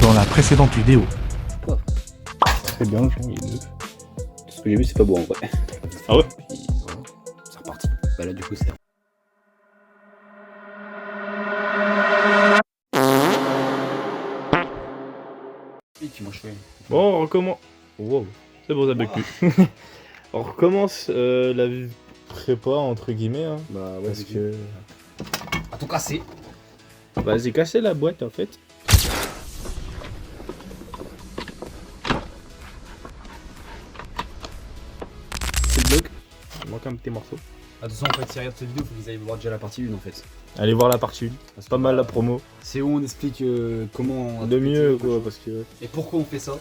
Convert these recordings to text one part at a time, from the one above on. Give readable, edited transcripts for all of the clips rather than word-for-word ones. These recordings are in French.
dans la précédente vidéo. Très bien, j'ai mis 2. Ce que j'ai vu, c'est pas beau en vrai. Ah ouais? Puis voilà, c'est reparti. Bah là, du coup, c'est. Tu m'as choué. Bon, on recommence. Wow, c'est bon, ça bug plus. On recommence la prépa, entre guillemets. Hein, Bah ouais, parce que. À tout casser. Vas-y, cassez la boîte en fait. C'est le bloc. Il manque un petit morceau. Attention, en fait, s'ils regardent cette vidéo, faut qu'ils aillent voir déjà la partie 1 en fait. Allez voir la partie 1. C'est pas mal la promo. C'est où on explique comment on a De tout mieux pété, quoi, parce que. Et pourquoi on fait ça.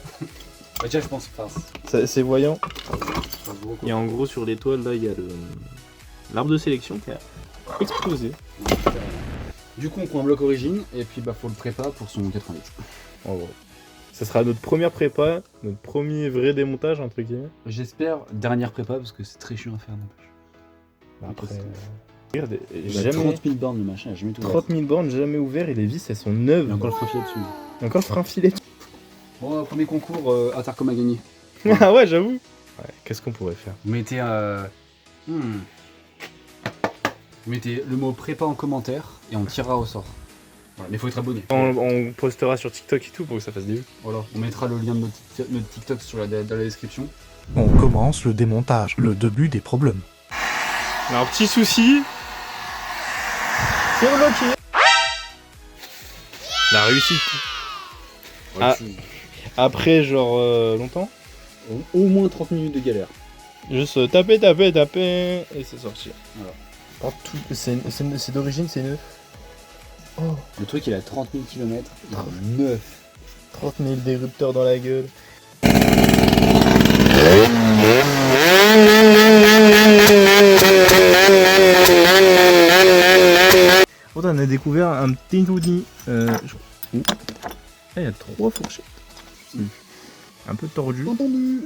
Bah déjà, je pense. Enfin, C'est voyant. c'est gros, Et en gros, sur l'étoile, là, il y a l'arbre de sélection qui a explosé. quoi. Du coup, on prend un bloc origine et puis bah faut le prépa pour son 90. En gros. Ça sera notre première prépa, notre premier vrai démontage, entre guillemets. J'espère dernière prépa parce que c'est très chiant à faire n'empêche. Après. Regarde, Jamais 30 000 bornes le machin, j'ai jamais tout 30 000 bornes jamais ouvert et les vis elles sont neuves. Il y a encore le frein filet dessus. Encore le frein filet. Bon, premier concours Intercom à gagner. Ah ouais, j'avoue. Ouais, qu'est-ce qu'on pourrait faire? Vous mettez Vous mettez le mot prépa en commentaire et on tirera au sort. Voilà, mais faut être abonné. On postera sur TikTok et tout pour que ça fasse des vues. Voilà, on mettra le lien de notre TikTok dans la description. On commence le démontage, le début des problèmes. Alors, petit souci. C'est bloqué. La réussite. Ah. Après, genre, longtemps. Au moins 30 minutes de galère. Juste taper, et c'est sorti. Voilà. C'est d'origine, c'est neuf. Oh, Le truc il a 30 000 km, il est neuf. 30 000 dérupteurs dans la gueule. Oh, on a découvert un petit hoodie. Ah, il y a 3 fourchettes. Un peu tordu. Entendu.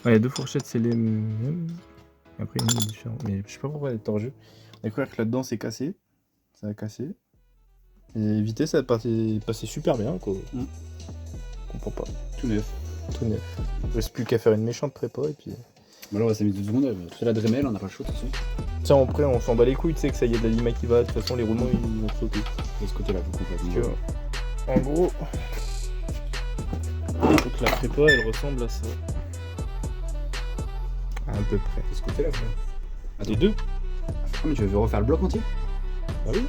Ouais, il y a 2 fourchettes, c'est les mêmes. Après, il y en a différents. Mais je sais pas pourquoi elle est tordue. On a découvert que là-dedans, c'est cassé. Ça a cassé. Et vitesse, ça a passé super bien, quoi. Je comprends pas. Tout neuf. Tout neuf. Il reste plus qu'à faire une méchante prépa et puis. Bah là, on va s'amuser 2 secondes. C'est la Dremel, on n'a pas le choix de toute façon. Tiens, après, on s'en bat les couilles, tu sais que ça y est de la lima qui va. De toute façon, les roulements ils vont sauter. De ce côté-là, vous comprenez. Parce que, en gros, il faut que la prépa elle ressemble à ça. À peu près. De ce côté-là, frère. Les deux. Ah, mais tu veux refaire le bloc entier? Bah oui.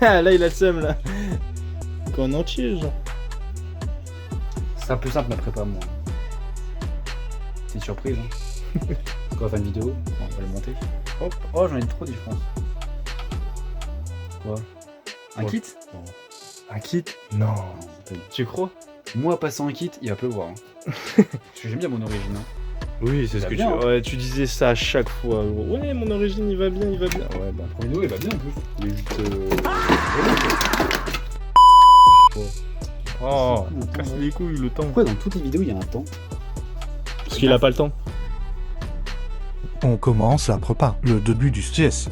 Là, il a le seum, là. Qu'en entier, genre. C'est un peu simple ma prépa, moi. C'est une surprise, hein. Quand on va faire une vidéo, on va le monter. Hop. Oh, j'en ai trop dit, je pense. Quoi? Un Ouais. kit? Un kit? Non. Tu crois? Moi, passant un kit, il va pleuvoir. Hein. Parce que j'aime bien mon origine. Hein. Oui, c'est Il ce va que bien, tu... Ouais, tu disais ça à chaque fois. Ouais, mon origine, il va bien, il va bien. Ouais, bah, pour vidéo, il va bien en plus. Il est juste. Oh, C'est cool, casse ouais. les couilles, le temps. Pourquoi dans toutes les vidéos, il y a un temps? Parce qu'il a pas le temps. On commence la prépa, le début du stress.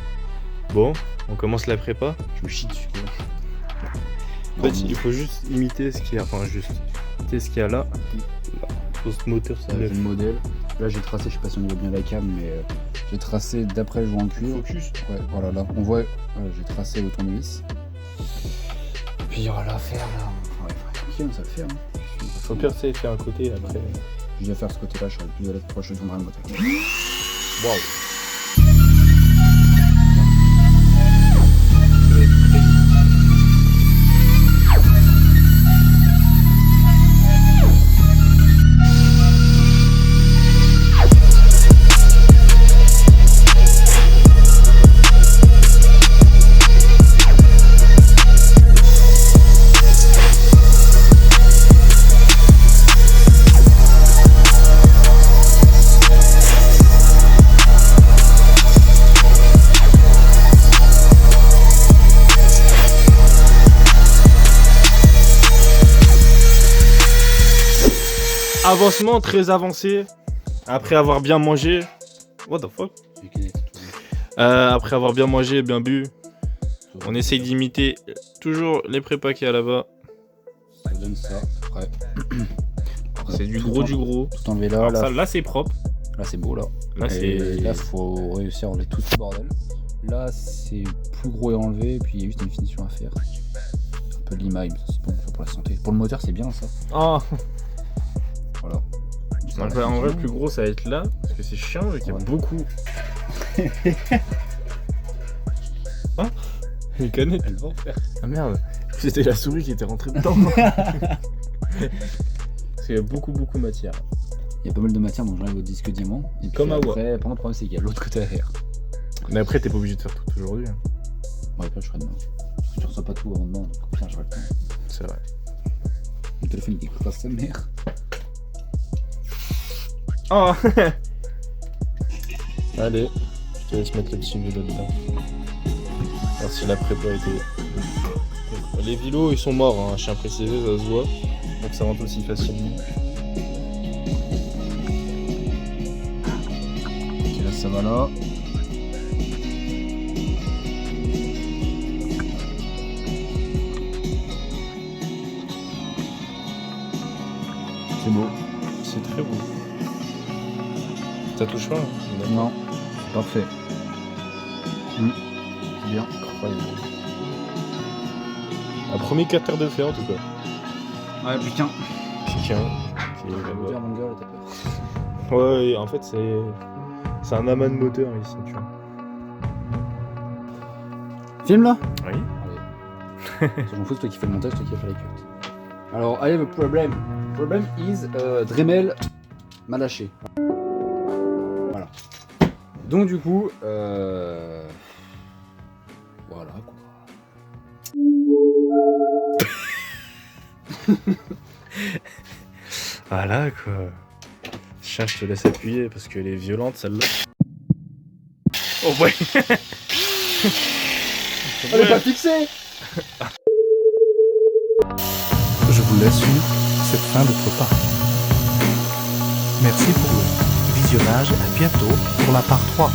Bon, on commence la prépa. Je me chie dessus. En fait, il faut juste imiter ce qu'il y a. Enfin, juste imiter ce qu'il y a là. Post moteur, c'est J'ai neuf. le modèle. Là, j'ai tracé, je sais pas si on voit bien la cam, mais j'ai tracé d'après le joint en cuir. Focus. Ouais, voilà, là, on voit, voilà, j'ai tracé le tournevis. Puis il y aura l'affaire là. Ouais, tranquille, ça le fait. Hein. Au pire, c'est faire un côté et après. Je vais faire ce côté-là, je serai plus à l'aise proche, je tournerai le moteur. Waouh! Avancement très avancé. Après avoir bien mangé. What the fuck? Après avoir bien mangé et bien bu, On essaye d'imiter toujours les prépas qu'il y a là-bas. Ça donne ça. Après. C'est du gros du gros. Tout enlever là. Alors Là, ça, là c'est propre. là c'est beau là. Là Et c'est. là faut réussir à enlever tout ce bordel. Là c'est plus gros et enlevé, et puis il y a juste une finition à faire. Un peu de lima, mais ça, c'est bon ça pour la santé. Pour le moteur c'est bien ça. Ah. Voilà. Juste En la vrai, le finition. plus gros ça va être là, parce que c'est chiant vu qu'il y a Ouais. beaucoup. Ah, les canettes. Elle va en faire. Ah merde, c'était la souris qui était rentrée dedans. Parce qu'il y a beaucoup de matière. Il y a pas mal de matière, donc j'enlève au disque diamant. Et puis Comme à après, pendant le problème c'est qu'il y a l'autre côté à faire. Mais après, t'es pas obligé de faire tout aujourd'hui. Hein. Bon après je ferai demain. Parce que tu reçois pas tout avant demain, donc au pire j'aurai le temps. C'est vrai. Le téléphone il écoute pas sa mère. Oh. Allez, je te laisse mettre le petit vélo dedans. Alors si la prépa a été... Les vélos ils sont morts, hein. Chien précisé, ça se voit. Donc ça rentre aussi facilement. Ok là ça va là. C'est beau. C'est très beau. Ça touche pas, hein. Non, c'est parfait. C'est bien. Incroyable. Un premier carter de fer en tout cas. Ouais putain. Quelqu'un qui est Moteur là-bas. mon gars là t'as peur. Ouais, en fait c'est un amas de moteur ici, tu vois. Filme là. Oui. Allez. Je m'en fous, c'est toi qui fais le montage, c'est toi qui vas faire les cuts. Alors, allez, le problème. Problem is Dremel m'a lâché. Voilà. Donc, du coup, voilà quoi. Voilà quoi. Chien, je te laisse appuyer parce qu'elle est violente celle-là. Oh ouais. Elle est pas fixée. Je vous laisse suivre cette fin de prépa. Merci pour le visionnage, à bientôt pour la part 3.